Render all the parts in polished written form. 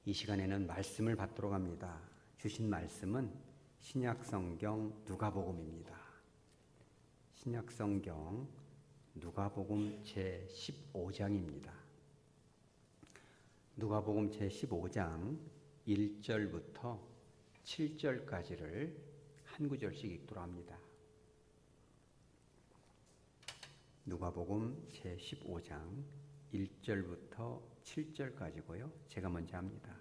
이 시간에는 말씀을 받도록 합니다. 주신 말씀은 신약성경 누가복음입니다. 신약성경 누가복음 제15장입니다. 누가복음 제15장 1절부터 7절까지를 한 구절씩 읽도록 합니다. 누가복음 제15장 1절부터 7절까지고요. 제가 먼저 합니다.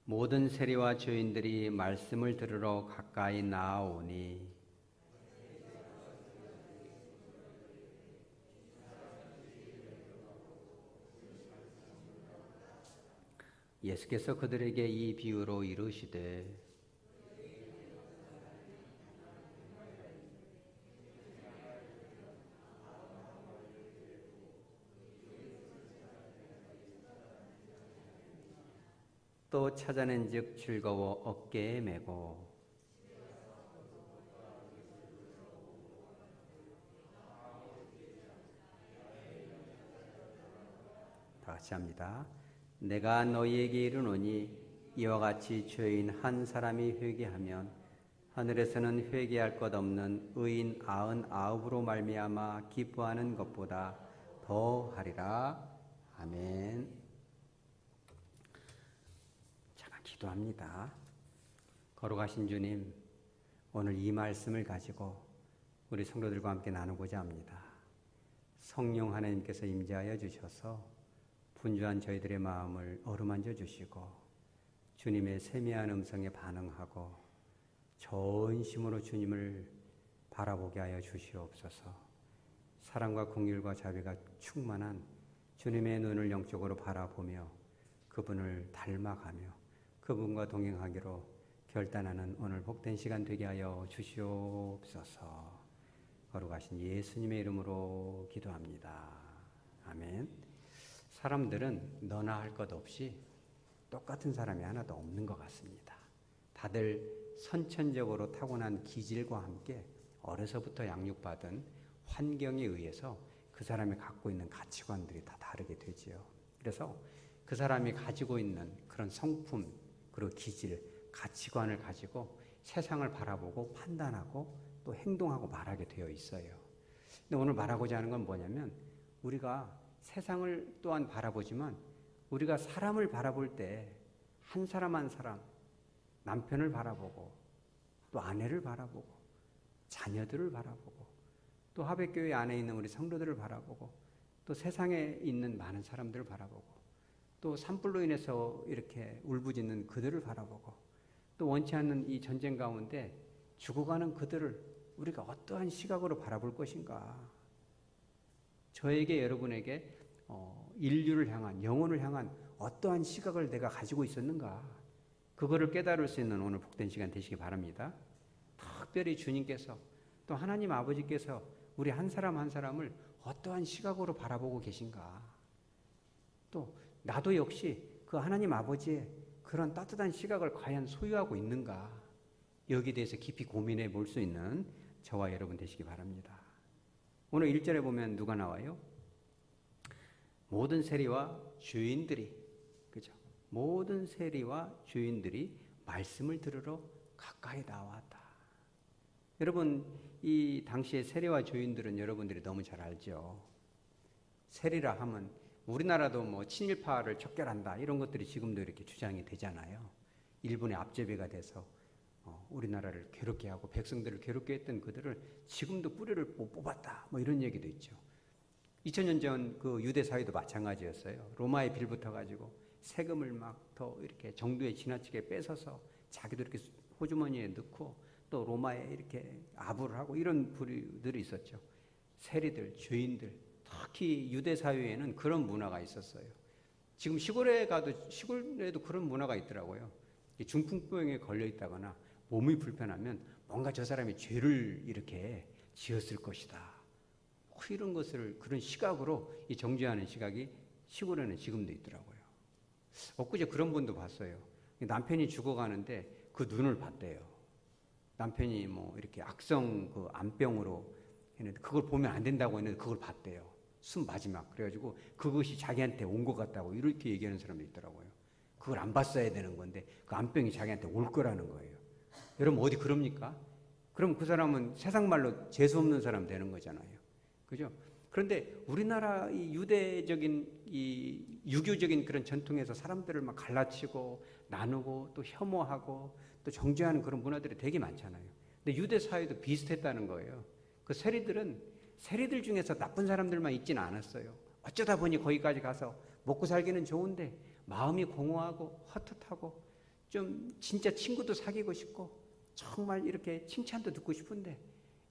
모든 세리와 죄인들이 말씀을 들으러 가까이 나아오니 예수께서 그들에게 이 비유로 이르시되 또 찾아낸즉 즐거워 어깨에 메고 다 같이 합니다. 내가 너희에게 이르노니 이와 같이 죄인 한 사람이 회개하면 하늘에서는 회개할 것 없는 의인 99으로 말미암아 기뻐하는 것보다 더 하리라. 아멘. 기도합니다. 거룩하신 주님, 오늘 이 말씀을 가지고 우리 성도들과 함께 나누고자 합니다. 성령 하나님께서 임재하여 주셔서 분주한 저희들의 마음을 어루만져 주시고 주님의 세미한 음성에 반응하고 전심으로 주님을 바라보게 하여 주시옵소서. 사랑과 긍휼과 자비가 충만한 주님의 눈을 영적으로 바라보며 그분을 닮아가며 그분과 동행하기로 결단하는 오늘 복된 시간 되게 하여 주시옵소서. 거룩하신 예수님의 이름으로 기도합니다. 아멘. 사람들은 너나 할 것 없이 똑같은 사람이 하나도 없는 것 같습니다. 다들 선천적으로 타고난 기질과 함께 어려서부터 양육받은 환경에 의해서 그 사람이 갖고 있는 가치관들이 다 다르게 되지요. 그래서 그 사람이 가지고 있는 그런 성품, 그리고 기질, 가치관을 가지고 세상을 바라보고 판단하고 또 행동하고 말하게 되어 있어요. 근데 오늘 말하고자 하는 건 뭐냐면 우리가 세상을 또한 바라보지만 우리가 사람을 바라볼 때 한 사람 한 사람, 남편을 바라보고 또 아내를 바라보고 자녀들을 바라보고 또 하백교회 안에 있는 우리 성도들을 바라보고 또 세상에 있는 많은 사람들을 바라보고 또 산불로 인해서 이렇게 울부짖는 그들을 바라보고 또 원치 않는 이 전쟁 가운데 죽어가는 그들을 우리가 어떠한 시각으로 바라볼 것인가. 저에게 여러분에게 인류를 향한 영혼을 향한 어떠한 시각을 내가 가지고 있었는가. 그거를 깨달을 수 있는 오늘 복된 시간 되시기 바랍니다. 특별히 주님께서 또 하나님 아버지께서 우리 한 사람 한 사람을 어떠한 시각으로 바라보고 계신가. 또 나도 역시 그 하나님 아버지의 그런 따뜻한 시각을 과연 소유하고 있는가. 여기에 대해서 깊이 고민해 볼 수 있는 저와 여러분 되시기 바랍니다. 오늘 1절에 보면 누가 나와요? 모든 세리와 죄인들이, 그죠? 모든 세리와 죄인들이 말씀을 들으러 가까이 나왔다. 여러분, 이 당시의 세리와 죄인들은 여러분들이 너무 잘 알죠. 세리라 하면 우리나라도 뭐 친일파를 척결한다 이런 것들이 지금도 이렇게 주장이 되잖아요. 일본의 앞제비가 돼서 우리나라를 괴롭게 하고 백성들을 괴롭게 했던 그들을 지금도 뿌리를 못 뽑았다 뭐 이런 얘기도 있죠. 2000년 전 그 유대 사회도 마찬가지였어요. 로마에 빌붙어 가지고 세금을 막 더 이렇게 정부에 지나치게 뺏어서 자기도 이렇게 호주머니에 넣고 또 로마에 이렇게 아부를 하고 이런 부류들이 있었죠. 세리들, 죄인들, 특히 유대 사회에는 그런 문화가 있었어요. 지금 시골에 가도 시골에도 그런 문화가 있더라고요. 중풍병에 걸려 있다거나 몸이 불편하면 뭔가 저 사람이 죄를 이렇게 지었을 것이다. 이런 것을 그런 시각으로 이 정죄하는 시각이 시골에는 지금도 있더라고요. 엊그제 그런 분도 봤어요. 남편이 죽어가는데 그 눈을 봤대요. 남편이 뭐 이렇게 악성 그 암병으로 했는데 그걸 보면 안 된다고 했는데 그걸 봤대요. 숨 마지막. 그래가지고 그것이 자기한테 온 것 같다고 이렇게 얘기하는 사람도 있더라고요. 그걸 안 봤어야 되는 건데 그 암병이 자기한테 올 거라는 거예요. 여러분 어디 그럽니까? 그럼 그 사람은 세상 말로 재수 없는 사람 되는 거잖아요. 그죠? 그런데 우리나라 이 유대적인 이 유교적인 그런 전통에서 사람들을 막 갈라치고 나누고 또 혐오하고 또 정죄하는 그런 문화들이 되게 많잖아요. 근데 유대 사회도 비슷했다는 거예요. 그 세리들 중에서 나쁜 사람들만 있지는 않았어요. 어쩌다 보니 거기까지 가서 먹고 살기는 좋은데 마음이 공허하고 헛헛하고 좀 진짜 친구도 사귀고 싶고 정말 이렇게 칭찬도 듣고 싶은데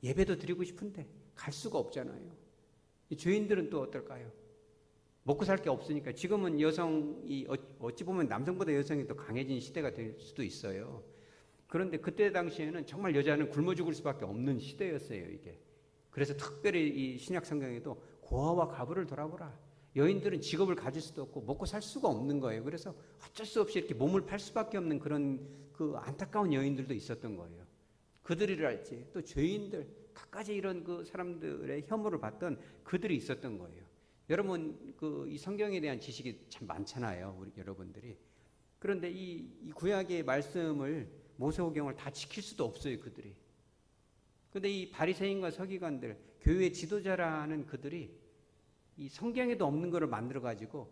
예배도 드리고 싶은데 갈 수가 없잖아요. 이 죄인들은 또 어떨까요? 먹고 살 게 없으니까. 지금은 여성이 어찌 보면 남성보다 여성이 더 강해진 시대가 될 수도 있어요. 그런데 그때 당시에는 정말 여자는 굶어 죽을 수밖에 없는 시대였어요, 이게. 그래서 특별히 이 신약 성경에도 고아와 과부를 돌아보라. 여인들은 직업을 가질 수도 없고 먹고 살 수가 없는 거예요. 그래서 어쩔 수 없이 이렇게 몸을 팔 수밖에 없는 그런 그 안타까운 여인들도 있었던 거예요. 그들이랄지 또 죄인들 갖가지 이런 그 사람들의 혐오를 받던 그들이 있었던 거예요. 여러분 그 이 성경에 대한 지식이 참 많잖아요, 우리 여러분들이. 그런데 이 구약의 말씀을 모세오경을 다 지킬 수도 없어요, 그들이. 그런데 이 바리새인과 서기관들, 교회 지도자라는 그들이 이 성경에도 없는 거를 만들어 가지고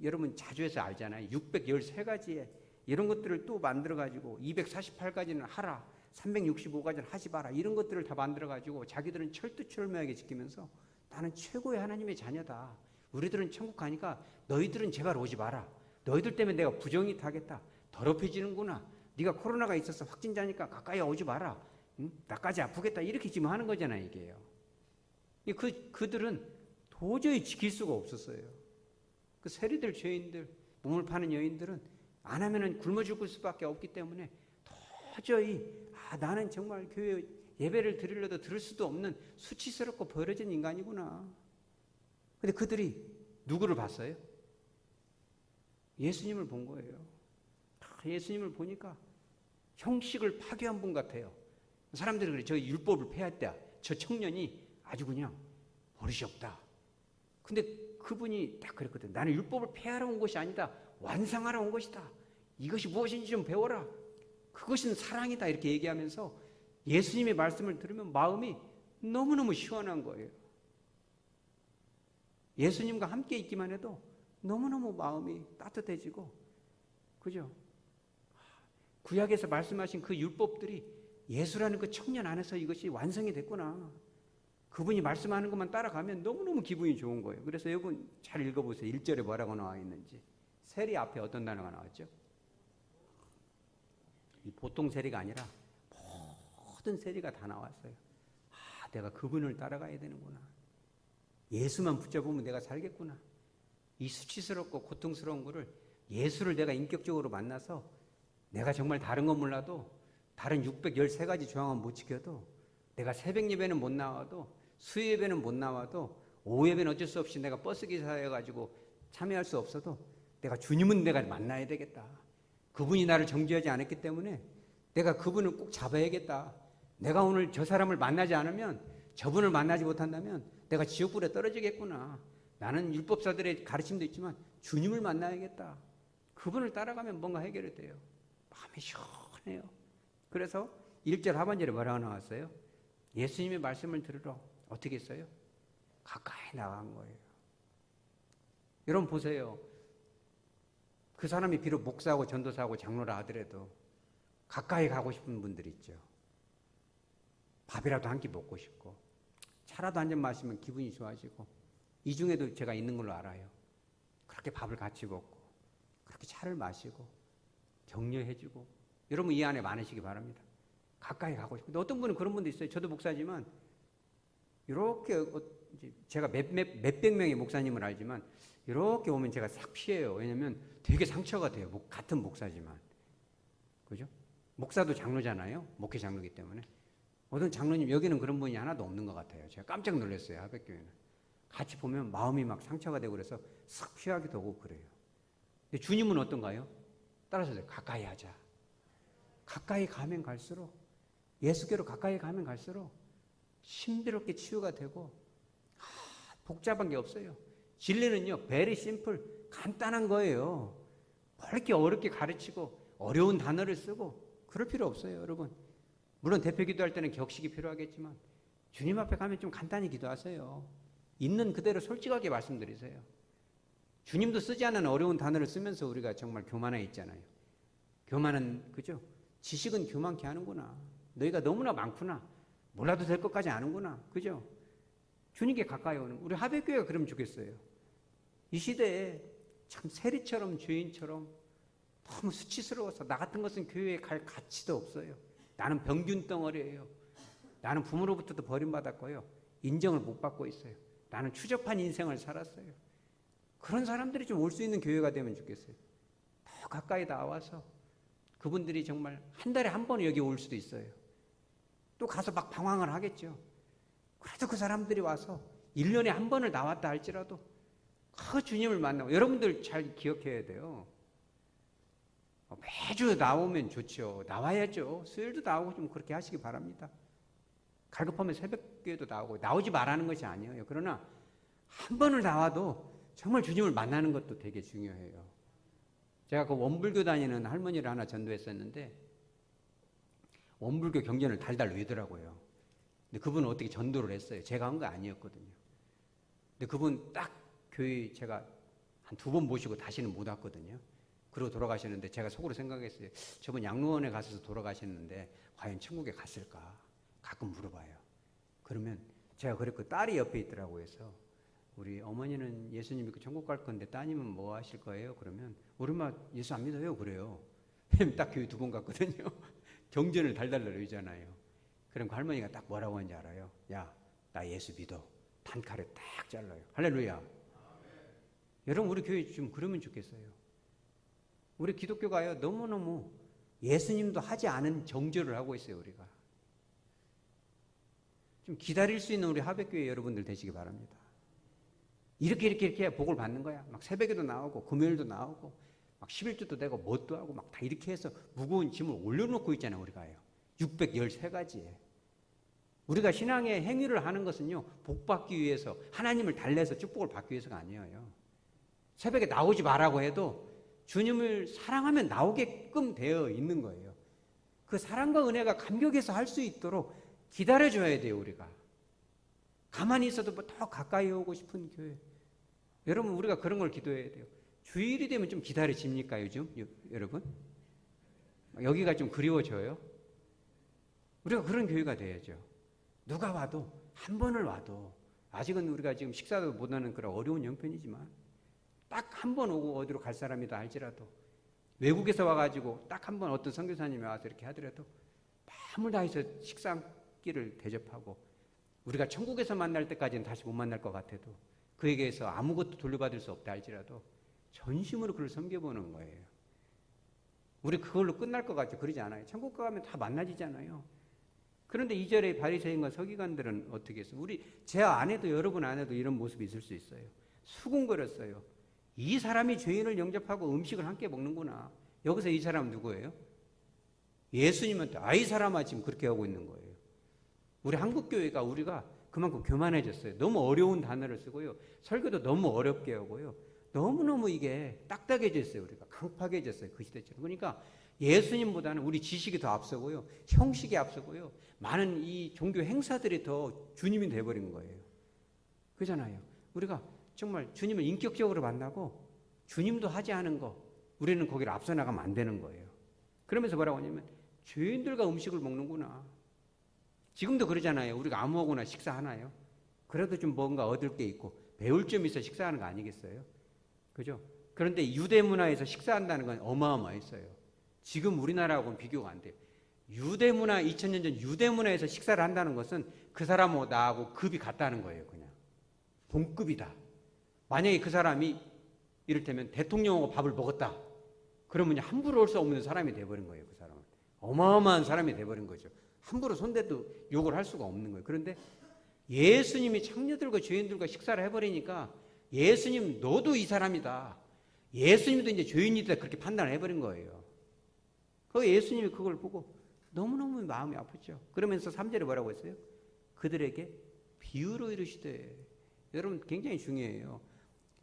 여러분 자주 해서 알잖아요. 613가지의 이런 것들을 또 만들어 가지고 248가지는 하라, 365가지는 하지 마라, 이런 것들을 다 만들어 가지고 자기들은 철두철미하게 지키면서 나는 최고의 하나님의 자녀다. 우리들은 천국 가니까 너희들은 제발 오지 마라. 너희들 때문에 내가 부정이 타겠다. 더럽혀지는구나. 네가 코로나가 있어서 확진자니까 가까이 오지 마라. 응? 나까지 아프겠다. 이렇게 지금 하는 거잖아요, 이게요. 그들은 도저히 지킬 수가 없었어요. 그 세리들, 죄인들, 몸을 파는 여인들은 안 하면은 굶어 죽을 수밖에 없기 때문에 도저히 나는 정말 교회 예배를 드리려도 들을 수도 없는 수치스럽고 버려진 인간이구나. 근데 그들이 누구를 봤어요? 예수님을 본 거예요. 예수님을 보니까 형식을 파괴한 분 같아요. 사람들이 그래, 저 율법을 폐했다. 저 청년이 아주 그냥 버릇이 없다. 근데 그분이 딱 그랬거든. 나는 율법을 폐하러 온 것이 아니다. 완성하러 온 것이다. 이것이 무엇인지 좀 배워라. 그것은 사랑이다. 이렇게 얘기하면서 예수님의 말씀을 들으면 마음이 너무너무 시원한 거예요. 예수님과 함께 있기만 해도 너무너무 마음이 따뜻해지고, 그죠? 구약에서 말씀하신 그 율법들이 예수라는 그 청년 안에서 이것이 완성이 됐구나. 그분이 말씀하는 것만 따라가면 너무너무 기분이 좋은 거예요. 그래서 여러분 잘 읽어보세요. 1절에 뭐라고 나와 있는지. 세리 앞에 어떤 단어가 나왔죠? 이 보통 세리가 아니라 모든 세리가 다 나왔어요. 내가 그분을 따라가야 되는구나. 예수만 붙잡으면 내가 살겠구나. 이 수치스럽고 고통스러운 거를 예수를 내가 인격적으로 만나서 내가 정말 다른 건 몰라도 다른 613가지 조항은 못 지켜도 내가 새벽 예배는 못 나와도 수요 예배는 못 나와도 오후 예배는 어쩔 수 없이 내가 버스 기사여가지고 참여할 수 없어도 내가 주님은 내가 만나야 되겠다. 그분이 나를 정죄하지 않았기 때문에 내가 그분을 꼭 잡아야겠다. 내가 오늘 저 사람을 만나지 않으면, 저분을 만나지 못한다면 내가 지옥불에 떨어지겠구나. 나는 율법사들의 가르침도 있지만 주님을 만나야겠다. 그분을 따라가면 뭔가 해결이 돼요. 마음이 시원해요. 그래서 1절 하반절에 뭐라고 나왔어요? 예수님의 말씀을 들으러 어떻게 했어요? 가까이 나간 거예요. 여러분 보세요. 그 사람이 비록 목사하고 전도사하고 장로라 하더라도 가까이 가고 싶은 분들 있죠. 밥이라도 한 끼 먹고 싶고 차라도 한 잔 마시면 기분이 좋아지고, 이 중에도 제가 있는 걸로 알아요. 그렇게 밥을 같이 먹고 그렇게 차를 마시고 격려해주고, 여러분 이 안에 많으시기 바랍니다. 가까이 가고 싶고. 근데 어떤 분은 그런 분도 있어요. 저도 목사지만 이렇게 제가 몇백 명의 목사님을 알지만 이렇게 오면 제가 싹 피해요. 왜냐하면 되게 상처가 돼요. 같은 목사지만. 그죠? 목사도 장로잖아요. 목회 장로이기 때문에. 어떤 장로님, 여기는 그런 분이 하나도 없는 것 같아요. 제가 깜짝 놀랐어요. 하백교회는. 같이 보면 마음이 막 상처가 되고 그래서 싹 피하기도 하고 그래요. 근데 주님은 어떤가요? 따라서 가까이 하자. 가까이 가면 갈수록, 예수께로 가까이 가면 갈수록 신비롭게 치유가 되고, 복잡한 게 없어요. 진리는요, very simple, 간단한 거예요. 뭐 이렇게 어렵게 가르치고 어려운 단어를 쓰고 그럴 필요 없어요, 여러분. 물론 대표 기도할 때는 격식이 필요하겠지만 주님 앞에 가면 좀 간단히 기도하세요. 있는 그대로 솔직하게 말씀드리세요. 주님도 쓰지 않은 어려운 단어를 쓰면서 우리가 정말 교만해 있잖아요. 교만은, 그죠? 지식은 교만케 하는구나. 너희가 너무나 많구나. 몰라도 될 것까지 아는구나. 그죠? 주님께 가까이 오는, 우리 하백교회가 그러면 좋겠어요. 이 시대에 참 세리처럼 주인처럼 너무 수치스러워서 나 같은 것은 교회에 갈 가치도 없어요. 나는 병균 덩어리예요. 나는 부모로부터도 버림받았고요. 인정을 못 받고 있어요. 나는 추접한 인생을 살았어요. 그런 사람들이 좀 올 수 있는 교회가 되면 좋겠어요. 더 가까이 나와서 그분들이 정말 한 달에 한 번 여기 올 수도 있어요. 또 가서 막 방황을 하겠죠. 그래도 그 사람들이 와서 1년에 한 번을 나왔다 할지라도 그 주님을 만나고, 여러분들 잘 기억해야 돼요. 매주 나오면 좋죠. 나와야죠. 수요일도 나오고 좀 그렇게 하시기 바랍니다. 갈급하면 새벽에도 나오고, 나오지 말라는 것이 아니에요. 그러나 한 번을 나와도 정말 주님을 만나는 것도 되게 중요해요. 제가 그 원불교 다니는 할머니를 하나 전도했었는데 원불교 경전을 달달 외더라고요. 근데 그분은 어떻게 전도를 했어요. 제가 한 거 아니었거든요. 근데 그분 딱 교회 제가 한 2번 모시고 다시는 못 왔거든요. 그러고 돌아가셨는데 제가 속으로 생각했어요. 저분 양로원에 가셔서 돌아가셨는데 과연 천국에 갔을까? 가끔 물어봐요. 그러면 제가 그랬고 딸이 옆에 있더라고요. 해서 우리 어머니는 예수님 믿고 천국 갈 건데 따님은 뭐 하실 거예요? 그러면 우리 엄마 예수 안 믿어요. 그래요. 딱 교회 2번 갔거든요. 경전을 달달 외우잖아요. 그럼 그 할머니가 딱 뭐라고 하는지 알아요? 야, 나 예수 믿어. 단칼에 딱 잘라요. 할렐루야. 여러분 우리 교회 좀 그러면 좋겠어요. 우리 기독교가요 너무너무 예수님도 하지 않은 정죄를 하고 있어요. 우리가 좀 기다릴 수 있는 우리 하백교회 여러분들 되시기 바랍니다. 이렇게 복을 받는 거야. 막 새벽에도 나오고 금요일도 나오고 막 11주도 되고 뭣도 하고 막 다 이렇게 해서 무거운 짐을 올려놓고 있잖아요. 우리가요 613가지에 우리가 신앙의 행위를 하는 것은요 복받기 위해서, 하나님을 달래서 축복을 받기 위해서가 아니에요. 새벽에 나오지 말라고 해도 주님을 사랑하면 나오게끔 되어 있는 거예요. 그 사랑과 은혜가 감격해서 할 수 있도록 기다려줘야 돼요. 우리가 가만히 있어도 더 가까이 오고 싶은 교회. 여러분 우리가 그런 걸 기도해야 돼요. 주일이 되면 좀 기다려집니까 요즘? 여러분 여기가 좀 그리워져요? 우리가 그런 교회가 돼야죠. 누가 와도 한 번을 와도, 아직은 우리가 지금 식사도 못하는 그런 어려운 형편이지만 딱 한 번 오고 어디로 갈 사람이다 할지라도, 외국에서 와가지고 딱 한 번 어떤 선교사님이 와서 이렇게 하더라도 밤을 다해서 식사 한 끼를 대접하고, 우리가 천국에서 만날 때까지는 다시 못 만날 것 같아도 그에게서 아무것도 돌려받을 수 없다 할지라도 전심으로 그를 섬겨보는 거예요. 우리 그걸로 끝날 것 같죠? 그러지 않아요. 천국 가면 다 만나지잖아요. 그런데 2절의 바리새인과 서기관들은 어떻게 했어요? 제 안에도, 여러분 안에도 이런 모습이 있을 수 있어요. 수군거렸어요. 이 사람이 죄인을 영접하고 음식을 함께 먹는구나. 여기서 이 사람은 누구예요? 예수님한테 이 사람아 지금 그렇게 하고 있는 거예요. 우리 한국교회가 우리가 그만큼 교만해졌어요. 너무 어려운 단어를 쓰고요. 설교도 너무 어렵게 하고요. 너무너무 이게 딱딱해졌어요. 우리가 강팍해졌어요. 그 시대처럼. 그러니까 예수님보다는 우리 지식이 더 앞서고요. 형식이 앞서고요. 많은 이 종교 행사들이 더 주님이 돼버린 거예요. 그잖아요. 우리가 정말 주님을 인격적으로 만나고 주님도 하지 않은 거, 우리는 거기를 앞서 나가면 안 되는 거예요. 그러면서 뭐라고 하냐면 죄인들과 음식을 먹는구나. 지금도 그러잖아요. 우리가 아무거나 식사하나요? 그래도 좀 뭔가 얻을 게 있고 배울 점이 있어 식사하는 거 아니겠어요? 그죠? 그런데 유대 문화에서 식사한다는 건 어마어마했어요. 지금 우리나라하고는 비교가 안 돼요. 유대 문화, 2000년 전 유대 문화에서 식사를 한다는 것은 그 사람하고 나하고 급이 같다는 거예요. 그냥 동급이다. 만약에 그 사람이 이를테면 대통령하고 밥을 먹었다. 그러면 함부로 올 수 없는 사람이 돼버린 거예요. 그 사람은 어마어마한 사람이 돼버린 거죠. 함부로 손대도 욕을 할 수가 없는 거예요. 그런데 예수님이 창녀들과 죄인들과 식사를 해버리니까 예수님 너도 이 사람이다. 예수님도 이제 죄인이다. 그렇게 판단을 해버린 거예요. 그 예수님이 그걸 보고 너무너무 마음이 아프죠. 그러면서 3절에 뭐라고 했어요? 그들에게 비유로 이르시되, 여러분 굉장히 중요해요.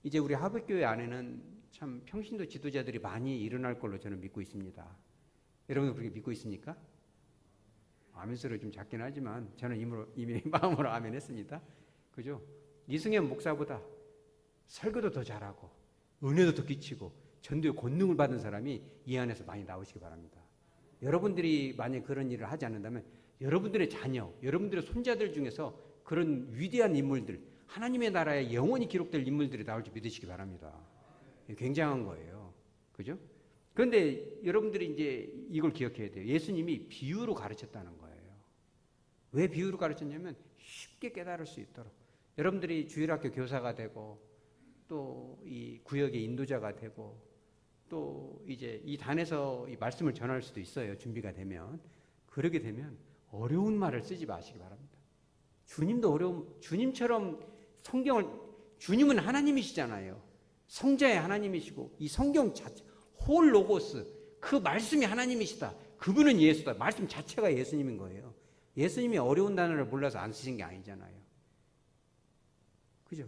이제 우리 하백교회 안에는 참 평신도 지도자들이 많이 일어날 걸로 저는 믿고 있습니다. 여러분도 그렇게 믿고 있습니까? 아멘 소리 좀 작긴 하지만 저는 이미 마음으로 아멘 했습니다. 그죠? 이승현 목사보다 설교도 더 잘하고 은혜도 더 끼치고 전도의 권능을 받은 사람이 이 안에서 많이 나오시기 바랍니다. 여러분들이 만약 그런 일을 하지 않는다면 여러분들의 자녀, 여러분들의 손자들 중에서 그런 위대한 인물들, 하나님의 나라에 영원히 기록될 인물들이 나올 줄 믿으시기 바랍니다. 굉장한 거예요. 그죠? 그런데 여러분들이 이제 이걸 기억해야 돼요. 예수님이 비유로 가르쳤다는 거예요. 왜 비유로 가르쳤냐면 쉽게 깨달을 수 있도록. 여러분들이 주일학교 교사가 되고 또 이 구역의 인도자가 되고 또 이제 이 단에서 이 말씀을 전할 수도 있어요. 준비가 되면. 그러게 되면 어려운 말을 쓰지 마시기 바랍니다. 주님처럼 주님은 하나님이시잖아요. 성자의 하나님이시고 이 성경 자체, 홀 로고스, 그 말씀이 하나님이시다. 그분은 예수다. 말씀 자체가 예수님인 거예요. 예수님이 어려운 단어를 몰라서 안 쓰신 게 아니잖아요. 그죠?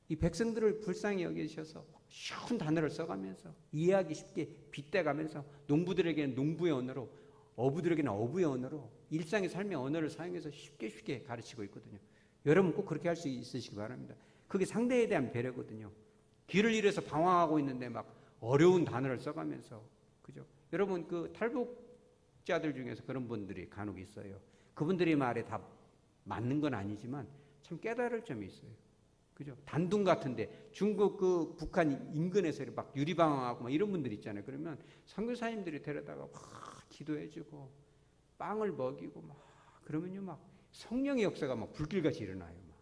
이 백성들을 불쌍히 여기셔서 쉬운 단어를 써가면서 이해하기 쉽게 빗대가면서 농부들에게는 농부의 언어로, 어부들에게는 어부의 언어로 일상의 삶의 언어를 사용해서 쉽게 가르치고 있거든요. 여러분 꼭 그렇게 할 수 있으시기 바랍니다. 그게 상대에 대한 배려거든요. 길을 잃어서 방황하고 있는데 막 어려운 단어를 써가면서, 그죠? 여러분 그 탈북자들 중에서 그런 분들이 간혹 있어요. 그분들이 말에 다 맞는 건 아니지만 참 깨달을 점이 있어요. 그죠? 단둥 같은데 중국 그 북한 인근에서 막 유리방황하고 막 이런 분들 있잖아요. 그러면 선교사님들이 데려다가 막 기도해주고 빵을 먹이고 막 그러면요 막 성령의 역사가 막 불길같이 일어나요. 막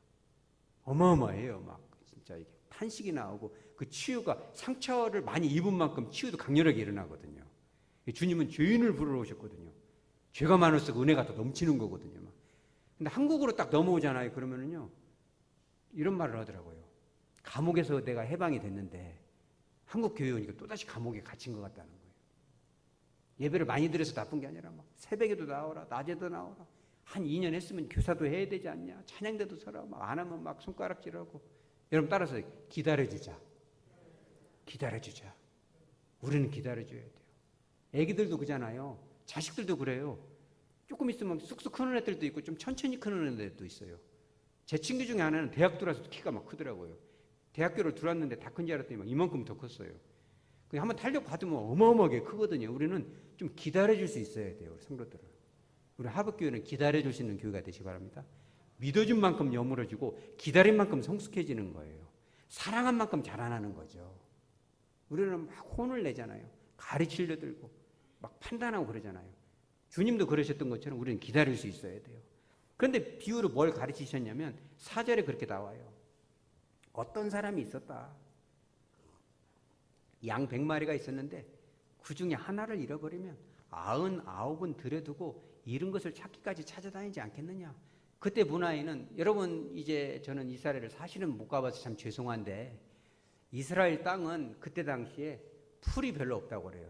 어마어마해요. 막 진짜 이게 탄식이 나오고 그 치유가 상처를 많이 입은 만큼 치유도 강렬하게 일어나거든요. 주님은 죄인을 부르러 오셨거든요. 죄가 많을수록 은혜가 더 넘치는 거거든요. 막. 근데 한국으로 딱 넘어오잖아요. 그러면은요 이런 말을 하더라고요. 감옥에서 내가 해방이 됐는데 한국 교회 오니까 또다시 감옥에 갇힌 것 같다는 거예요. 예배를 많이 드려서 나쁜 게 아니라 막 새벽에도 나오라, 낮에도 나오라. 한 2년 했으면 교사도 해야 되지 않냐. 찬양대도 서라. 막 안 하면 막 손가락질하고. 여러분 따라서 기다려주자. 기다려주자. 우리는 기다려줘야 돼요. 애기들도 그잖아요. 자식들도 그래요. 조금 있으면 쑥쑥 크는 애들도 있고 좀 천천히 크는 애들도 있어요. 제 친구 중에 하나는 대학 들어와서 키가 막 크더라고요. 대학교를 들어왔는데 다 큰 줄 알았더니 막 이만큼 더 컸어요. 한번 탄력 받으면 어마어마하게 크거든요. 우리는 좀 기다려줄 수 있어야 돼요. 우리 성도들을. 우리 하백교회는 기다려줄 수 있는 교회가 되시기 바랍니다. 믿어준 만큼 여물어지고 기다린 만큼 성숙해지는 거예요. 사랑한 만큼 자라나는 거죠. 우리는 막 혼을 내잖아요. 가르치려 들고 막 판단하고 그러잖아요. 주님도 그러셨던 것처럼 우리는 기다릴 수 있어야 돼요. 그런데 비유로 뭘 가르치셨냐면 4절에 그렇게 나와요. 어떤 사람이 있었다. 양 100마리가 있었는데 그 중에 하나를 잃어버리면 99은 들여두고 잃은 것을 찾기까지 찾아다니지 않겠느냐. 그때 문화에는 여러분 이제 저는 이스라엘을 사실은 못 가봐서 참 죄송한데 이스라엘 땅은 그때 당시에 풀이 별로 없다고 그래요.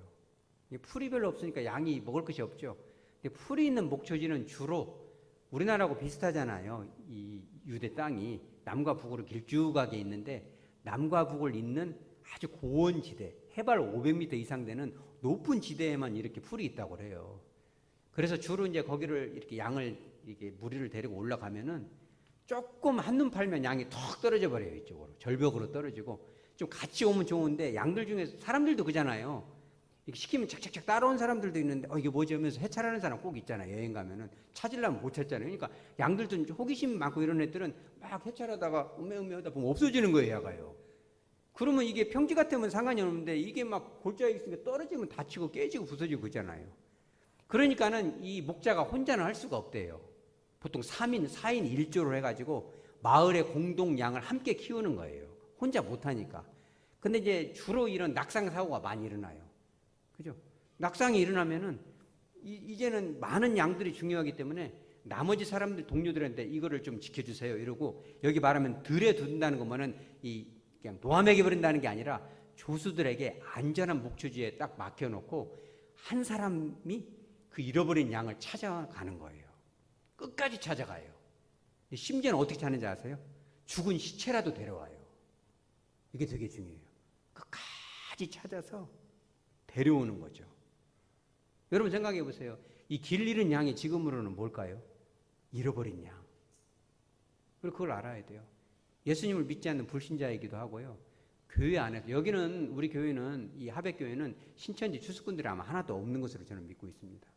풀이 별로 없으니까 양이 먹을 것이 없죠. 근데 풀이 있는 목초지는 주로 우리나라하고 비슷하잖아요. 이 유대 땅이 남과 북으로 길쭉하게 있는데 남과 북을 잇는 아주 고원 지대, 해발 500m 이상 되는 높은 지대에만 이렇게 풀이 있다고 그래요. 그래서 주로 이제 거기를 이렇게 양을 이렇게 무리를 데리고 올라가면은 조금 한눈 팔면 양이 턱 떨어져 버려요. 이쪽으로 절벽으로 떨어지고 좀 같이 오면 좋은데 양들 중에 사람들도 그잖아요. 이렇게 시키면 착착착 따라온 사람들도 있는데 이게 뭐지 하면서 해찰하는 사람 꼭 있잖아요. 여행 가면은 찾으려면 못 찾잖아요. 그러니까 양들도 호기심 많고 이런 애들은 막 해찰하다가 음메하다 보면 없어지는 거예요. 야가요. 그러면 이게 평지 같으면 상관이 없는데 이게 막 골짜기 있으니까 떨어지면 다치고 깨지고 부서지고 그러잖아요. 그러니까는 이 목자가 혼자는 할 수가 없대요. 보통 3인, 4인 1조를 해가지고 마을의 공동 양을 함께 키우는 거예요. 혼자 못하니까. 근데 이제 주로 이런 낙상 사고가 많이 일어나요. 그죠? 낙상이 일어나면은 이제는 많은 양들이 중요하기 때문에 나머지 사람들 동료들한테 이거를 좀 지켜주세요 이러고 여기 말하면 들에 둔다는 것만은 그냥 노아먹여 버린다는 게 아니라 조수들에게 안전한 목초지에 딱 맡겨놓고 한 사람이 그 잃어버린 양을 찾아가는 거예요. 끝까지 찾아가요. 심지어는 어떻게 찾는지 아세요? 죽은 시체라도 데려와요. 이게 되게 중요해요. 끝까지 찾아서 데려오는 거죠. 여러분 생각해 보세요. 이 길 잃은 양이 지금으로는 뭘까요? 잃어버린 양. 그리고 그걸 알아야 돼요. 예수님을 믿지 않는 불신자이기도 하고요. 교회 안에서, 여기는, 우리 교회는, 이 하백교회는 신천지 추수꾼들이 아마 하나도 없는 것으로 저는 믿고 있습니다.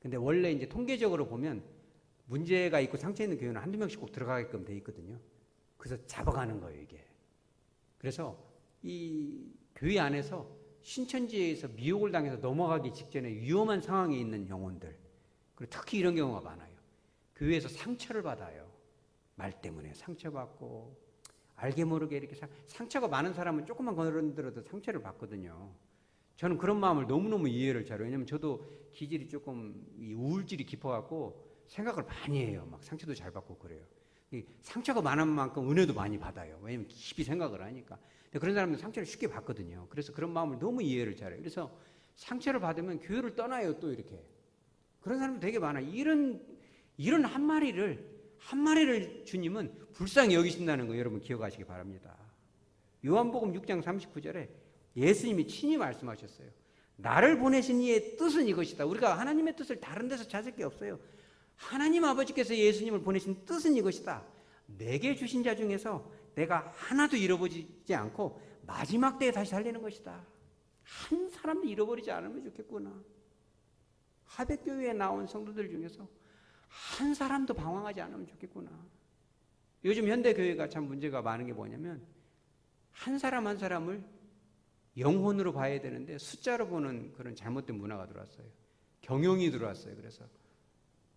근데 원래 이제 통계적으로 보면 문제가 있고 상처 있는 교회는 한두 명씩 꼭 들어가게끔 돼 있거든요. 그래서 잡아가는 거예요, 이게. 그래서 이 교회 안에서 신천지에서 미혹을 당해서 넘어가기 직전에 위험한 상황에 있는 영혼들, 그리고 특히 이런 경우가 많아요. 교회에서 상처를 받아요. 말 때문에 상처받고, 알게 모르게 이렇게 상처가 많은 사람은 조금만 건드려도 상처를 받거든요. 저는 그런 마음을 너무너무 이해를 잘해요. 왜냐면 저도 기질이 조금 우울질이 깊어갖고 생각을 많이 해요. 막 상처도 잘 받고 그래요. 상처가 많은 만큼 은혜도 많이 받아요. 왜냐면 깊이 생각을 하니까. 근데 그런 사람들은 상처를 쉽게 받거든요. 그래서 그런 마음을 너무 이해를 잘해요. 그래서 상처를 받으면 교회를 떠나요, 또 이렇게. 그런 사람도 되게 많아요. 이런 한 마리를 주님은 불쌍히 여기신다는 거 여러분 기억하시기 바랍니다. 요한복음 6장 39절에 예수님이 친히 말씀하셨어요. 나를 보내신 이의 뜻은 이것이다. 우리가 하나님의 뜻을 다른 데서 찾을 게 없어요. 하나님 아버지께서 예수님을 보내신 뜻은 이것이다. 내게 주신 자 중에서 내가 하나도 잃어버리지 않고 마지막 때에 다시 살리는 것이다. 한 사람도 잃어버리지 않으면 좋겠구나. 하백교회에 나온 성도들 중에서 한 사람도 방황하지 않으면 좋겠구나. 요즘 현대교회가 참 문제가 많은 게 뭐냐면 한 사람 한 사람을 영혼으로 봐야 되는데 숫자로 보는 그런 잘못된 문화가 들어왔어요. 경영이 들어왔어요. 그래서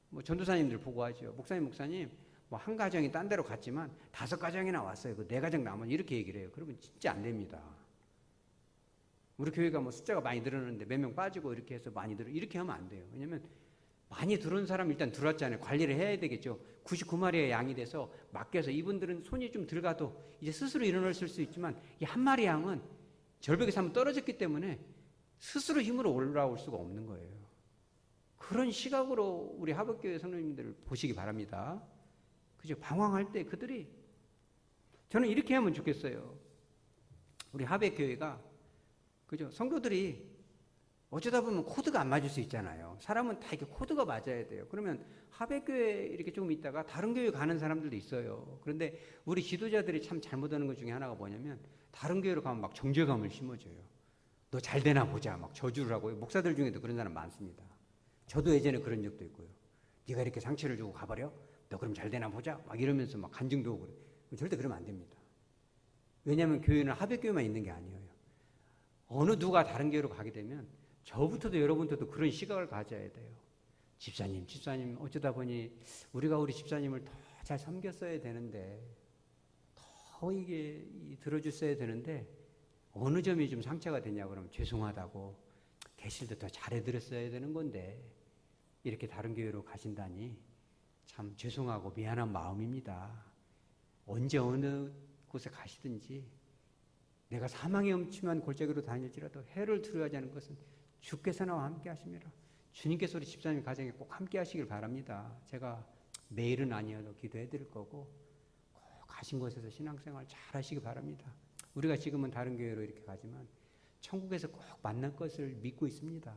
뭐 전도사님들 보고 하죠. 목사님 뭐 한 가정이 딴 데로 갔지만 5가정이나 왔어요. 그 4가정 남은 이렇게 얘기를 해요. 그러면 진짜 안 됩니다. 우리 교회가 뭐 숫자가 많이 늘었는데 몇 명 빠지고 이렇게 해서 많이 이렇게 하면 안 돼요. 왜냐면 많이 들어온 사람 일단 들어왔잖아요. 관리를 해야 되겠죠. 99마리의 양이 돼서 맡겨서 이분들은 손이 좀 들어가도 이제 스스로 일어날 수 있지만 이 한 마리 양은 절벽에서 한번 떨어졌기 때문에 스스로 힘으로 올라올 수가 없는 거예요. 그런 시각으로 우리 하백교회 성도님들 보시기 바랍니다. 그죠? 방황할 때 그들이, 저는 이렇게 하면 좋겠어요. 우리 하백교회가, 그죠? 성도들이 어쩌다 보면 코드가 안 맞을 수 있잖아요. 사람은 다 이렇게 코드가 맞아야 돼요. 그러면 하백교회 이렇게 조금 있다가 다른 교회 가는 사람들도 있어요. 그런데 우리 지도자들이 참 잘못하는 것 중에 하나가 뭐냐면 다른 교회로 가면 막 정죄감을 심어줘요. 너 잘 되나 보자. 막 저주를 하고요. 목사들 중에도 그런 사람 많습니다. 저도 예전에 그런 적도 있고요. 네가 이렇게 상처를 주고 가버려? 너 그럼 잘 되나 보자. 막 이러면서 막 간증도 오고 그래. 절대 그러면 안 됩니다. 왜냐하면 교회는 하백교회만 있는 게 아니에요. 어느 누가 다른 교회로 가게 되면 저부터도 여러분들도 그런 시각을 가져야 돼요. 집사님 어쩌다 보니 우리가 우리 집사님을 더 잘 섬겼어야 되는데, 더 이게 들어줬어야 되는데 어느 점이 좀 상처가 되냐 그러면 죄송하다고, 계실 때 더 잘해드렸어야 되는 건데 이렇게 다른 교회로 가신다니 참 죄송하고 미안한 마음입니다. 언제 어느 곳에 가시든지 내가 사망의 음침한 골짜기로 다닐지라도 해를 두려워하지 않는 것은 주께서 나와 함께 하심이라. 주님께서 우리 집사님 가정에 꼭 함께 하시길 바랍니다. 제가 매일은 아니어도 기도해 드릴 거고 꼭 가신 곳에서 신앙생활 잘 하시기 바랍니다. 우리가 지금은 다른 교회로 이렇게 가지만 천국에서 꼭 만날 것을 믿고 있습니다.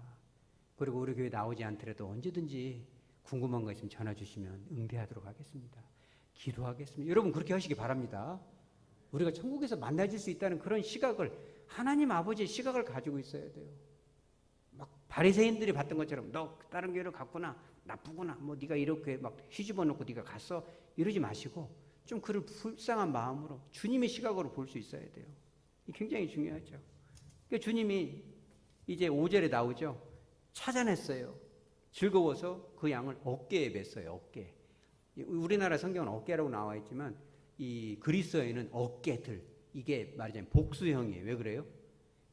그리고 우리 교회 나오지 않더라도 언제든지 궁금한 거 있으면 전화 주시면 응대하도록 하겠습니다. 기도하겠습니다. 여러분 그렇게 하시기 바랍니다. 우리가 천국에서 만나질 수 있다는 그런 시각을, 하나님 아버지의 시각을 가지고 있어야 돼요. 막 바리새인들이 봤던 것처럼 너 다른 교회로 갔구나, 나쁘구나, 뭐 네가 이렇게 막 휘집어 놓고 네가 갔어, 이러지 마시고 좀 그를 불쌍한 마음으로 주님의 시각으로 볼 수 있어야 돼요. 이게 굉장히 중요하죠. 그러니까 주님이 이제 5절에 나오죠. 찾아냈어요. 즐거워서 그 양을 어깨에 맸어요. 어깨. 우리나라 성경은 어깨라고 나와 있지만 이 그리스어에는 어깨들, 이게 말하자면 복수형이에요. 왜 그래요?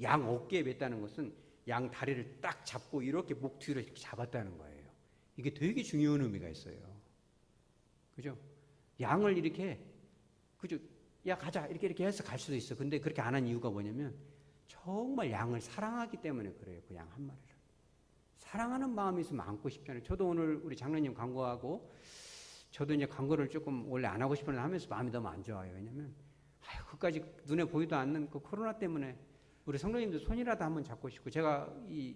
양 어깨에 맸다는 것은 양 다리를 딱 잡고 이렇게 목 뒤로 이렇게 잡았다는 거예요. 이게 되게 중요한 의미가 있어요. 그죠? 양을 이렇게, 그죠? 야 가자 이렇게 해서 갈 수도 있어. 근데 그렇게 안 한 이유가 뭐냐면 정말 양을 사랑하기 때문에 그래요. 그 양 한 마리를 사랑하는 마음이 있으면 안고 싶잖아요. 저도 오늘 우리 장로님 광고하고 저도 이제 광고를 조금 원래 안 하고 싶었는데 하면서 마음이 너무 안 좋아요. 왜냐면 그까지 눈에 보이도 않는 그 코로나 때문에 우리 성도님들 손이라도 한번 잡고 싶고, 제가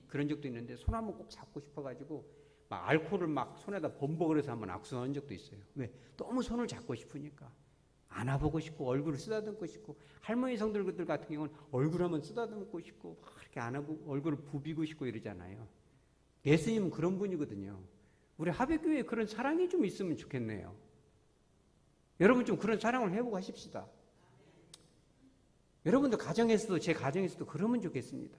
그런 적도 있는데 손 한번 꼭 잡고 싶어가지고 막 알코올을 막 손에다 범벅을 해서 한번 악수한 적도 있어요. 왜? 너무 손을 잡고 싶으니까. 안아보고 싶고 얼굴을 쓰다듬고 싶고, 할머니 성도들 같은 경우는 얼굴 한번 쓰다듬고 싶고 막 이렇게 안아보고 얼굴을 부비고 싶고 이러잖아요. 예수님은 그런 분이거든요. 우리 하백교회에 그런 사랑이 좀 있으면 좋겠네요. 여러분 좀 그런 사랑을 해보고 하십시다. 여러분도 가정에서도, 제 가정에서도 그러면 좋겠습니다.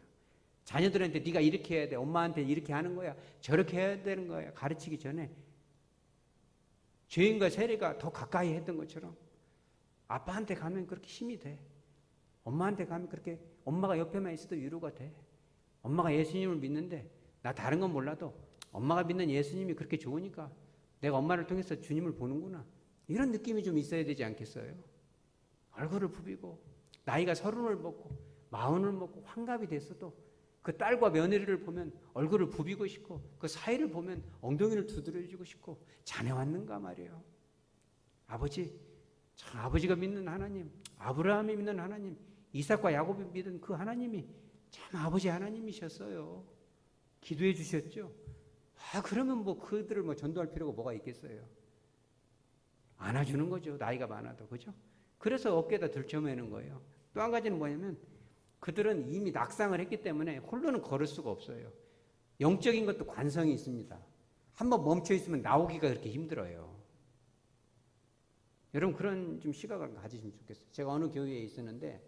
자녀들한테 네가 이렇게 해야 돼, 엄마한테 이렇게 하는 거야, 저렇게 해야 되는 거야 가르치기 전에 죄인과 세리가 더 가까이 했던 것처럼 아빠한테 가면 그렇게 힘이 돼. 엄마한테 가면 그렇게 엄마가 옆에만 있어도 위로가 돼. 엄마가 예수님을 믿는데 나 다른 건 몰라도 엄마가 믿는 예수님이 그렇게 좋으니까 내가 엄마를 통해서 주님을 보는구나, 이런 느낌이 좀 있어야 되지 않겠어요? 얼굴을 부비고 나이가 30을 먹고 40을 먹고 환갑이 됐어도 그 딸과 며느리를 보면 얼굴을 부비고 싶고, 그 사이를 보면 엉덩이를 두드려주고 싶고, 자네 왔는가 말이에요. 아버지, 참 아버지가 믿는 하나님, 아브라함이 믿는 하나님, 이삭과 야곱이 믿은 그 하나님이 참 아버지 하나님이셨어요. 기도해 주셨죠. 그러면 뭐 그들을 뭐 전도할 필요가 뭐가 있겠어요? 안아주는 거죠. 나이가 많아도. 그죠? 그래서 어깨에다 들쳐매는 거예요. 또 한 가지는 뭐냐면 그들은 이미 낙상을 했기 때문에 홀로는 걸을 수가 없어요. 영적인 것도 관성이 있습니다. 한번 멈춰 있으면 나오기가 그렇게 힘들어요. 여러분 그런 좀 시각을 가지시면 좋겠어요. 제가 어느 교회에 있었는데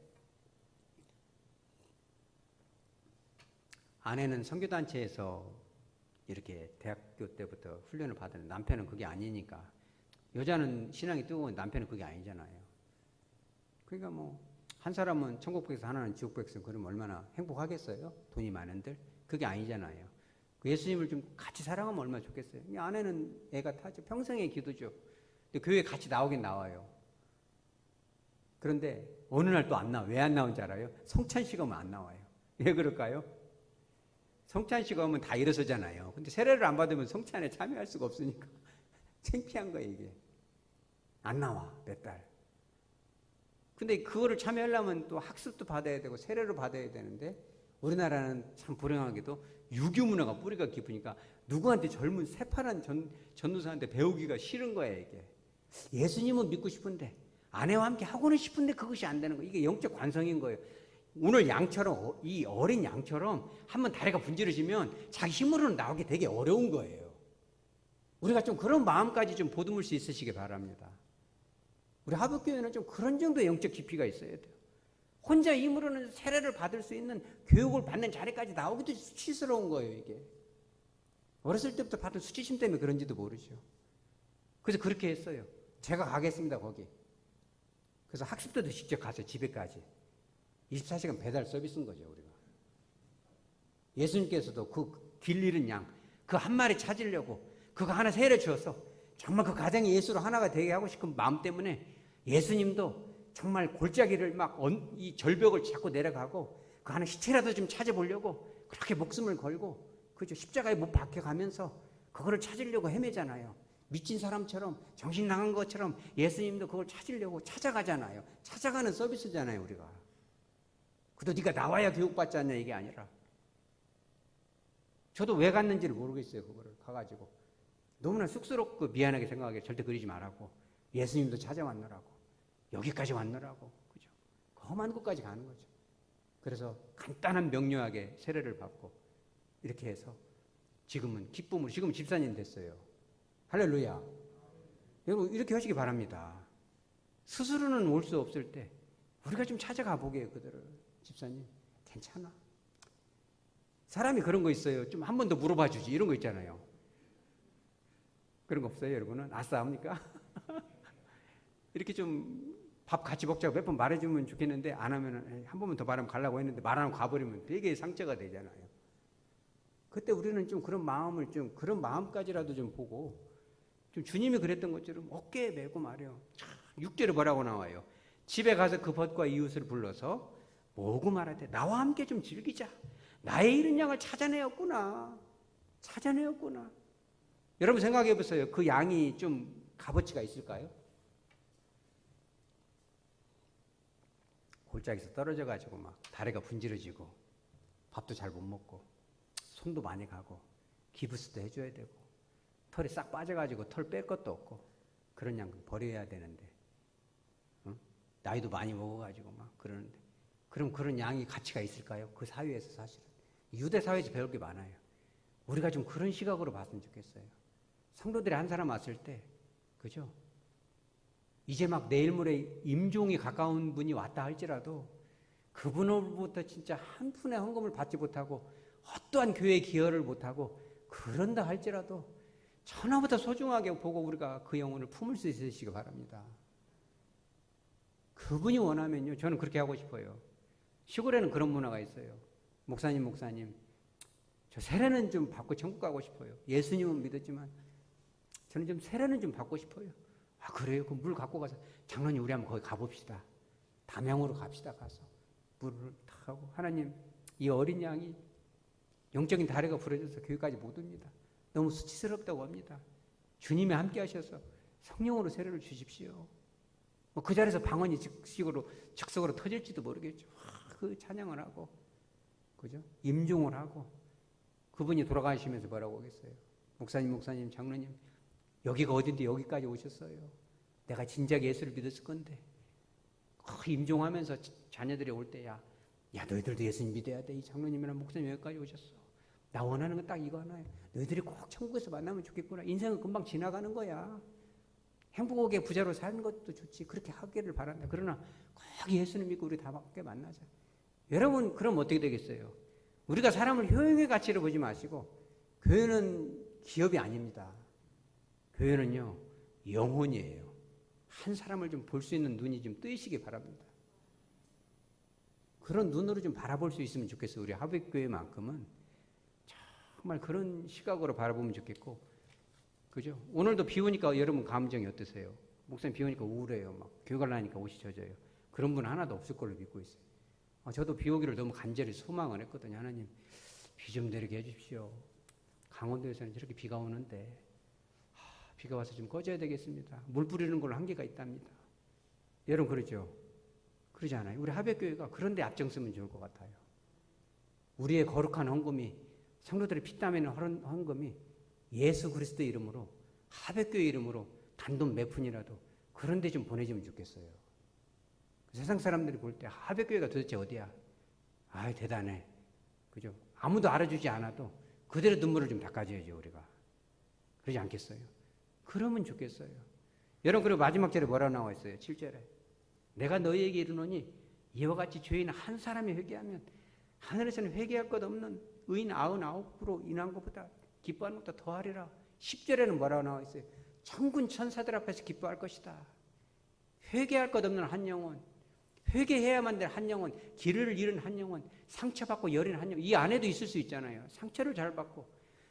아내는 선교단체에서 이렇게 대학교 때부터 훈련을 받았는데 남편은 그게 아니니까, 여자는 신앙이 뜨거운 남편은 그게 아니잖아요. 그러니까 뭐 한 사람은 천국 백성, 하나는 지옥 백성, 그러면 얼마나 행복하겠어요? 돈이 많은들? 그게 아니잖아요. 예수님을 좀 같이 사랑하면 얼마나 좋겠어요? 아내는 애가 타죠. 평생의 기도죠. 근데 교회에 같이 나오긴 나와요. 그런데 어느 날 또 안 나와. 왜 안 나온 줄 알아요? 성찬식 오면 안 나와요. 왜 그럴까요? 성찬식 오면 다 일어서잖아요. 근데 세례를 안 받으면 성찬에 참여할 수가 없으니까 창피한 거예요, 이게. 안 나와, 몇 달. 근데 그거를 참여하려면 또 학습도 받아야 되고 세례를 받아야 되는데, 우리나라는 참 불행하게도 유교 문화가 뿌리가 깊으니까 누구한테 젊은 새파란 전도사한테 배우기가 싫은 거예요, 이게. 예수님은 믿고 싶은데 아내와 함께 하고는 싶은데 그것이 안 되는 거예요. 이게 영적 관성인 거예요. 오늘 양처럼, 이 어린 양처럼 한번 다리가 분질러지면 자기 힘으로는 나오기 되게 어려운 거예요. 우리가 좀 그런 마음까지 좀 보듬을 수 있으시기 바랍니다. 우리 하복교회는 좀 그런 정도의 영적 깊이가 있어야 돼요. 혼자 힘으로는 세례를 받을 수 있는 교육을 받는 자리까지 나오기도 수치스러운 거예요, 이게. 어렸을 때부터 받은 수치심 때문에 그런지도 모르죠. 그래서 그렇게 했어요. 제가 가겠습니다, 거기. 그래서 학습 때도 직접 가서 집에까지. 24시간 배달 서비스인 거죠, 우리가. 예수님께서도 그 길 잃은 양, 그 한 마리 찾으려고 그거 하나 세례 주어서 정말 그 가정이 예수로 하나가 되게 하고 싶은 마음 때문에 예수님도 정말 골짜기를 막 이 절벽을 자꾸 내려가고 그 하나 시체라도 좀 찾아보려고 그렇게 목숨을 걸고, 그죠? 십자가에 못 박혀가면서 그거를 찾으려고 헤매잖아요. 미친 사람처럼, 정신 나간 것처럼 예수님도 그걸 찾으려고 찾아가잖아요. 찾아가는 서비스잖아요, 우리가. 그래도 네가 나와야 교육받지 않냐, 이게 아니라. 저도 왜 갔는지를 모르겠어요, 그거를 가가지고. 너무나 쑥스럽고 미안하게 생각하게 절대 그러지 말라고. 예수님도 찾아왔느라고. 여기까지 왔느라고. 그죠? 험한 곳까지 가는 거죠. 그래서 간단한 명료하게 세례를 받고 이렇게 해서 지금은 기쁨으로, 지금 집사님 됐어요. 할렐루야. 여러분 이렇게 하시기 바랍니다. 스스로는 올 수 없을 때 우리가 좀 찾아가 보게요, 그들을. 집사님 괜찮아. 사람이 그런 거 있어요. 좀 한 번 더 물어봐 주지, 이런 거 있잖아요. 그런 거 없어요, 여러분은? 아싸 합니까? 이렇게 좀 밥 같이 먹자고 몇 번 말해주면 좋겠는데 안 하면 한 번만 더 말하면 가려고 했는데 말 안 하고 가버리면 되게 상처가 되잖아요. 그때 우리는 좀 그런 마음을 좀, 그런 마음까지라도 좀 보고, 좀 주님이 그랬던 것처럼 어깨에 메고 말이요. 6절에 뭐라고 나와요? 집에 가서 그 벗과 이웃을 불러서 뭐고 말하되 나와 함께 좀 즐기자. 나의 잃은 양을 찾아내었구나. 찾아내었구나. 여러분 생각해 보세요. 그 양이 좀 값어치가 있을까요? 골짜기에서 떨어져가지고 막 다리가 분질러지고 밥도 잘 못 먹고 손도 많이 가고 기부스도 해줘야 되고 털이 싹 빠져가지고 털 뺄 것도 없고 그런 양 버려야 되는데 나이도 많이 먹어가지고 막 그러는데 그럼 그런 양이 가치가 있을까요? 그 사회에서 사실은 유대 사회에서 배울 게 많아요. 우리가 좀 그런 시각으로 봤으면 좋겠어요. 성도들이 한 사람 왔을 때 그죠? 이제 막 내일 모레 임종이 가까운 분이 왔다 할지라도 그분으로부터 진짜 한 푼의 헌금을 받지 못하고 어떠한 교회에 기여를 못하고 그런다 할지라도 천하보다 소중하게 보고 우리가 그 영혼을 품을 수 있으시기 바랍니다. 그분이 원하면요. 저는 그렇게 하고 싶어요. 시골에는 그런 문화가 있어요. 목사님 저 세례는 좀 받고 천국 가고 싶어요. 예수님은 믿었지만 저는 좀 세례는 좀 받고 싶어요. 아 그래요? 그럼 물 갖고 가서 장로님 우리 한번 거기 가봅시다. 담양으로 갑시다. 가서 물을 탁 하고 하나님 이 어린 양이 영적인 다리가 부러져서 교회까지 못 옵니다. 너무 수치스럽다고 합니다. 주님이 함께 하셔서 성령으로 세례를 주십시오. 뭐 그 자리에서 방언이 즉석으로 터질지도 모르겠죠. 그 찬양을 하고 그죠? 임종을 하고 그분이 돌아가시면서 뭐라고 하겠어요? 목사님 장로님 여기가 어딘데 여기까지 오셨어요. 내가 진작 예수를 믿었을 건데 임종하면서 자녀들이 올 때 야 너희들도 예수님 믿어야 돼. 이 장로님이랑 목사님 여기까지 오셨어. 나 원하는 건 딱 이거 하나예요. 너희들이 꼭 천국에서 만나면 좋겠구나. 인생은 금방 지나가는 거야. 행복하게 부자로 사는 것도 좋지. 그렇게 하기를 바란다. 그러나 꼭 예수님 믿고 우리 다 함께 만나자. 여러분 그럼 어떻게 되겠어요? 우리가 사람을 효용의 가치로 보지 마시고 교회는 기업이 아닙니다. 교회는요 영혼이에요. 한 사람을 좀 볼 수 있는 눈이 좀 뜨이시기 바랍니다. 그런 눈으로 좀 바라볼 수 있으면 좋겠어요. 우리 하백교회만큼은 정말 그런 시각으로 바라보면 좋겠고, 그죠? 오늘도 비 오니까 여러분 감정이 어떠세요? 목사님 비 오니까 우울해요. 막 교회 가려니까 옷이 젖어요. 그런 분 하나도 없을 걸로 믿고 있어요. 저도 비 오기를 너무 간절히 소망을 했거든요. 하나님 비 좀 내리게 해주십시오. 강원도에서는 저렇게 비가 오는데 비가 와서 좀 꺼져야 되겠습니다. 물 뿌리는 걸로 한계가 있답니다. 여러분 그러죠? 그러지 않아요? 우리 하백교회가 그런 데 앞장서면 좋을 것 같아요. 우리의 거룩한 헌금이 성도들의 피땀에는 헌금이 예수 그리스도의 이름으로 하백교회 이름으로 단돈 몇 푼이라도 그런 데 좀 보내주면 좋겠어요. 세상 사람들이 볼 때 하백교회가 도대체 어디야? 아 대단해. 그죠? 아무도 알아주지 않아도 그대로 눈물을 좀 닦아줘야죠 우리가. 그러지 않겠어요? 그러면 좋겠어요. 여러분 그리고 마지막 절에 뭐라고 나와 있어요? 7절에 내가 너희에게 이르노니 이와 같이 죄인 한 사람이 회개하면 하늘에서는 회개할 것 없는 의인 99% 인한 것보다 기뻐하는 것보다 더하리라. 10절에는 뭐라고 나와 있어요? 천군 천사들 앞에서 기뻐할 것이다. 회개할 것 없는 한 영혼, 회개해야만 될 한 영혼, 길을 잃은 한 영혼, 상처받고 여린 한 영혼, 이 안에도 있을 수 있잖아요. 상처를 잘 받고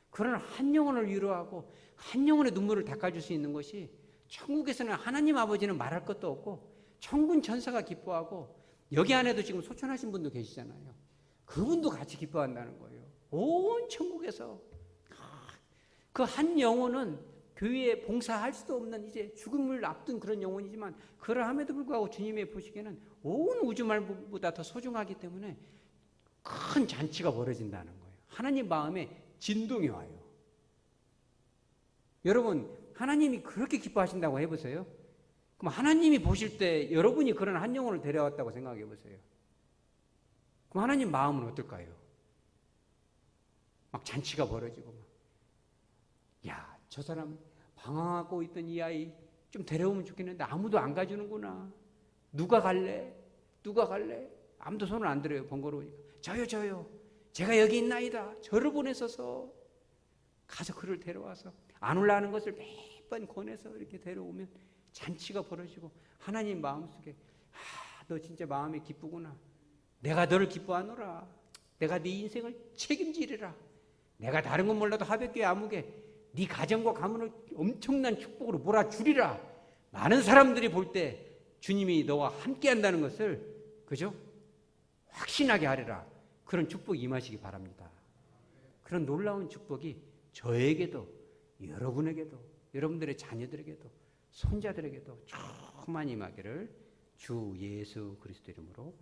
그런 한 영혼을 위로하고 한 영혼의 눈물을 닦아줄 수 있는 것이 천국에서는 하나님 아버지는 말할 것도 없고 천군 천사가 기뻐하고 여기 안에도 지금 소천하신 분도 계시잖아요. 그분도 같이 기뻐한다는 거예요. 온 천국에서 그 한 영혼은 교회에 봉사할 수도 없는 이제 죽음을 앞둔 그런 영혼이지만 그러함에도 불구하고 주님의 보시기에는 온 우주 말보다 더 소중하기 때문에 큰 잔치가 벌어진다는 거예요. 하나님 마음에 진동이 와요. 여러분 하나님이 그렇게 기뻐하신다고 해보세요. 그럼 하나님이 보실 때 여러분이 그런 한 영혼을 데려왔다고 생각해 보세요. 그럼 하나님 마음은 어떨까요? 막 잔치가 벌어지고 막. 야, 저 사람 방황하고 있던 이 아이 좀 데려오면 좋겠는데 아무도 안 가주는구나. 누가 갈래? 누가 갈래? 아무도 손을 안 들어요. 번거로우니까. 저요. 제가 여기 있나이다. 저를 보내셔서 가서 그를 데려와서 안 올라가는 것을 몇 번 권해서 이렇게 데려오면 잔치가 벌어지고 하나님 마음속에 너 진짜 마음이 기쁘구나. 내가 너를 기뻐하노라. 내가 네 인생을 책임지리라. 내가 다른 건 몰라도 하백교회 아무개 네 가정과 가문을 엄청난 축복으로 몰아주리라. 많은 사람들이 볼 때 주님이 너와 함께 한다는 것을 그죠? 확신하게 하리라. 그런 축복이 임하시기 바랍니다. 그런 놀라운 축복이 저에게도 여러분에게도 여러분들의 자녀들에게도 손자들에게도 충만히 임하기를 주 예수 그리스도 이름으로